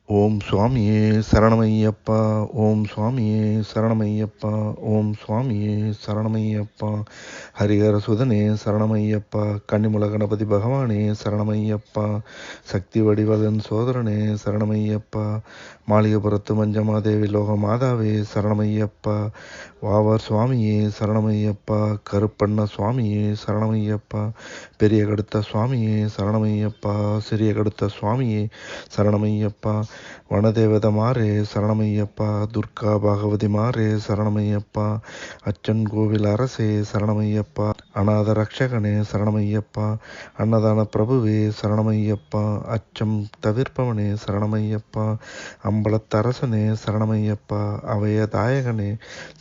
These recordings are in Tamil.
ஓம் சுவாமியே சரணமையப்பா. ஓம் சுவாமியே சரணமையப்பா. ஓம் சுவாமியே சரணமையப்பா. ஹரிஹர சுதனே சரணமையப்பா. கன்னிமுல கணபதி பகவானே சரணமையப்பா. சக்தி வடிவதன் சோதரனே சரணமையப்பா. மாளிகபுரத்து மஞ்சமாதேவி லோக மாதாவே சரணமையப்பா. வாவர் சுவாமியே சரணமையப்பா. கருப்பண்ண சுவாமியே சரணமையப்பா. பெரிய கடுத்த சுவாமியே சரணமையப்பா. சிறிய கடுத்த சுவாமியே சரணமையப்பா. வனதேவத மாறே சரணமையப்பா. துர்கா பாகவதி மாறே சரணமையப்பா. அச்சன் கோவில் அரசே சரணமையப்பா. அநாத ரக்ஷகனே சரணமையப்பா. அன்னதான பிரபுவே சரணமையப்பா. அச்சம் தவிர்ப்பவனே சரணமையப்பா. அம்பலத்தரசனே சரணமையப்பா. அவையதாயகனே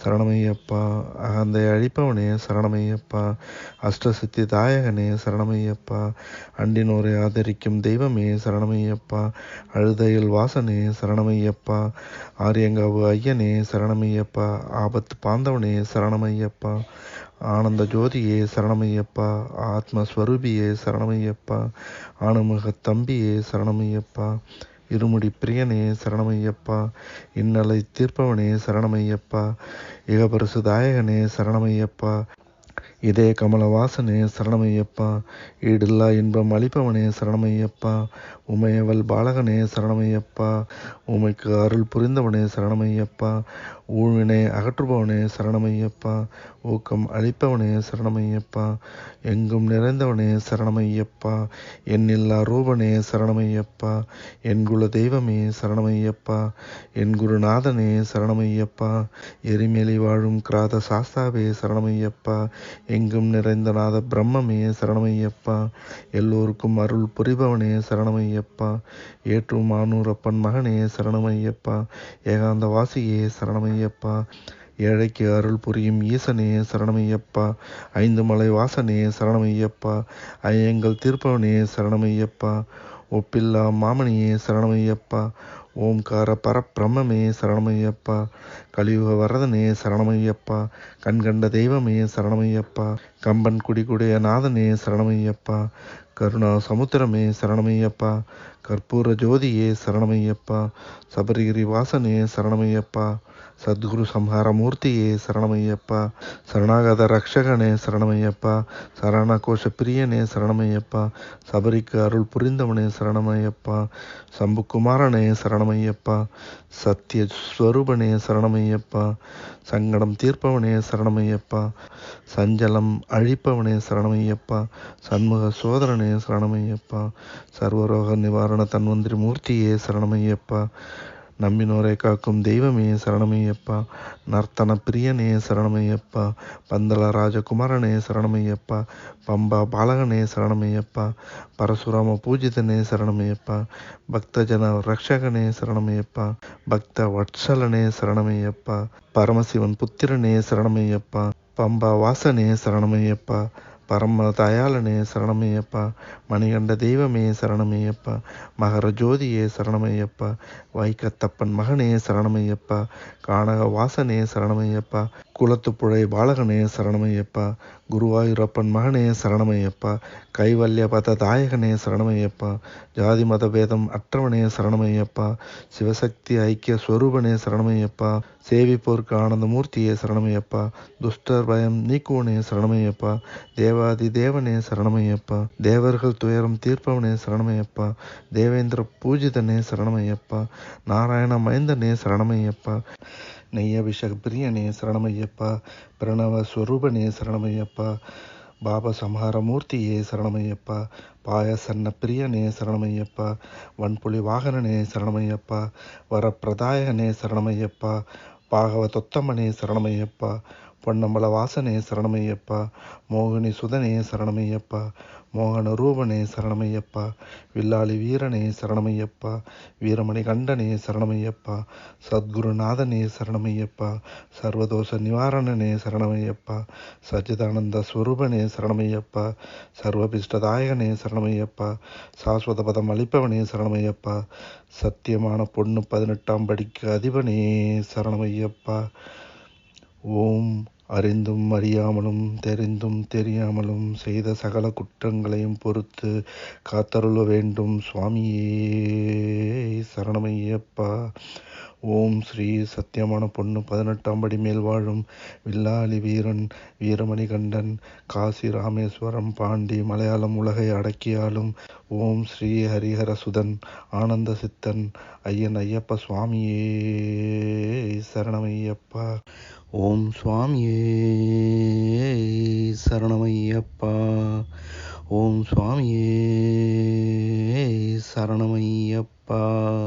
சரணமையப்பா. அகந்தை அழிப்பவனே சரணமையப்பா. அஷ்டசித்தி தாயகனே சரணமையப்பா. அண்டினோரை ஆதரிக்கும் தெய்வமே சரணமையப்பா. அழுதையில் வாசனே சரணமையப்பா. ஆரியங்காவு ஐயனே சரணமையப்பா. ஆபத்து பாந்தவனே சரணமையப்பா. ஆனந்த ஜோதியே சரணமையப்பா. ஆத்மஸ்வரூபியே சரணமையப்பா. ஆணுமுக தம்பியே சரணமையப்பா. இருமுடி பிரியனே சரணமையப்பா. இன்னலை தீர்ப்பவனே சரணமையப்பா. இகபரிசு தாயகனே சரணமையப்பா. இதே கமலவாசனே சரணமையப்பா. ஈடில்லா இன்பம் அளிப்பவனே சரணமையப்பா. உமையவள் பாலகனே சரணமையப்பா. உமைக்கு அருள் புரிந்தவனே சரணமையப்பா. ஊழ்வினை அகற்றுபவனே சரணமையப்பா. ஊக்கம் அளிப்பவனே சரணமையப்பா. எங்கும் நிறைந்தவனே சரணமையப்பா. எண்ணில்லா ரூபனே சரணமையப்பா. என் குல தெய்வமே சரணமையப்பா. என் குருநாதனே சரணமையப்பா. எரிமேலி வாழும் கிராத சாஸ்தாவே சரணமையப்பா. எங்கும் நிறைந்த நாத பிரம்மமே சரணமையப்பா. எல்லோருக்கும் அருள் புரிபவனே சரணமையப்பா. ஏற்றும் மானூரப்பன் மகனே சரணமையப்பா. ஏகாந்த வாசியே சரணமையப்பா. ஏழைக்கு அருள் புரியும் ஈசனே சரணமையப்பா. ஐந்து மலை வாசனே சரணமையப்பா. ஐயங்கள் தீர்ப்பவனே சரணமையப்பா. ஒப்பில்லா மாமணியே சரணமையப்பா. ஓம்கார பரப்பிரம்மே சரணமையப்பா. கலியுக வரதனே சரணமையப்பா. கண்கண்ட தெய்வமே சரணமையப்பா. கம்பன் குடிகுடைய நாதனே சரணமையப்பா. கருணா சமுத்திரமே சரணமையப்பா. கற்பூர ஜோதியே சரணமையப்பா. சபரிகிரி வாசனே சரணமையப்பா. சத்குரு சம்ஹார மூர்த்தியே சரணமையப்பா. சரணாகத ரக்ஷகனே சரணமையப்பா. சரண கோஷ பிரியனே சரணமையப்பா. சபரிக்கு அருள் புரிந்தவனே சரணமையப்பா. சம்புக்குமாரனே சரணமையப்பா. சத்திய ஸ்வரூபனே சரணமையப்பா. சங்கடம் தீர்ப்பவனே சரணமையப்பா. சஞ்சலம் அழிப்பவனே சரணமையப்பா. சண்முக சோதரனே சரணமையப்பா. சர்வரோக நிவாரண தன்வந்திரி மூர்த்தியே சரணமையப்பா. நம்பினோரை காக்கும் தெய்வமே சரணமையப்பா. நர்த்தன பிரியனே சரணமையப்பா. பந்தள ராஜகுமாரனே சரணமையப்பா. பம்பா பாலகனே சரணமையப்பா. பரசுராம பூஜிதனே சரணமையப்பா. பக்தஜன ரக்ஷகனே சரணமையப்பா. பக்த வட்சலனே சரணமையப்பா. பரமசிவன் புத்திரனே சரணமையப்பா. பம்பா வாசனே சரணமையப்பா. பரம தயாளனே சரணமையப்பா. மணிகண்ட தெய்வமே சரணமையப்பா. மகர ஜோதியே சரணமையப்பா. வைக்கத்தப்பன் மகனே சரணமையப்பா. கானக வாசனே சரணமையப்பா. குளத்துப்புழை பாலகனே சரணமையப்பா. குருவாயூரப்பன் மகனே சரணமையப்பா. கைவல்ய பத தாயகனே சரணமையப்பா. ஜாதி மத பேதம் அற்றவனே சரணமையப்பா. சிவசக்தி ஐக்கிய ஸ்வரூபனே சரணமையப்பா. சேவிப்போருக்கு ஆனந்தமூர்த்தியே சரணமையப்பா. துஷ்டர் பயம் நீக்குவனே சரணமையப்பா. தேவாதி தேவனே சரணமையப்பா. தேவர்கள் துயரம் தீர்ப்பவனே சரணமையப்பா. தேவேந்திர பூஜிதனே சரணமையப்பா. நாராயண மைந்தனே சரணமையப்பா. நெய்யபிஷேக பிரியனே சரணமையப்பா. பிரணவ ஸ்வரூபனே சரணமையப்பா. பாப சம்ஹார மூர்த்தியே சரணமையப்பா. பாயசன்ன பிரியனே சரணமையப்பா. வன்புலி வாகனனே சரணமையப்பா. வரப்பிரதாயகனே சரணமையப்பா. பாகவதொத்தமனே சரணமையப்பா. பொன்னம்பல வாசனே சரணமையப்பா. மோகினி சுதனே சரணமையப்பா. மோகன ரூபனே சரணமையப்பா. வில்லாளி வீரனே சரணமையப்பா. வீரமணி கண்டனே சரணமையப்பா. சத்குருநாதனே சரணமையப்பா. சர்வதோஷ நிவாரணனே சரணமையப்பா. சச்சிதானந்த ஸ்வரூபனே சரணமையப்பா. சர்வபிஷ்டதாயகனே சரணமையப்பா. சாஸ்வத பதம் அளிப்பவனே சரணமையப்பா. சத்தியமான பொண்ணு 18ஆம் படிக்கு அதிபனே சரணமையப்பா. ஓம் அறிந்தும் அறியாமலும் தெரிந்தும் தெரியாமலும் செய்த சகல குற்றங்களையும் பொறுத்து காத்தருள வேண்டும் சுவாமியே சரணமையப்பா. ஓம் ஸ்ரீ சத்தியமான பொண்ணு 18ஆம் படி மேல் வாழும் வில்லாளி வீரன் வீரமணிகண்டன் காசி ராமேஸ்வரம் பாண்டி மலையாளம் உலகை அடக்கியாலும் ஓம் ஸ்ரீ ஹரிஹரசுதன் ஆனந்த சித்தன் ஐயன் ஐயப்ப சுவாமியே சரணமையப்பா. ஓம் சுவாமியே சரணமையப்பா. ஓம் சுவாமியே சரணமையப்பா.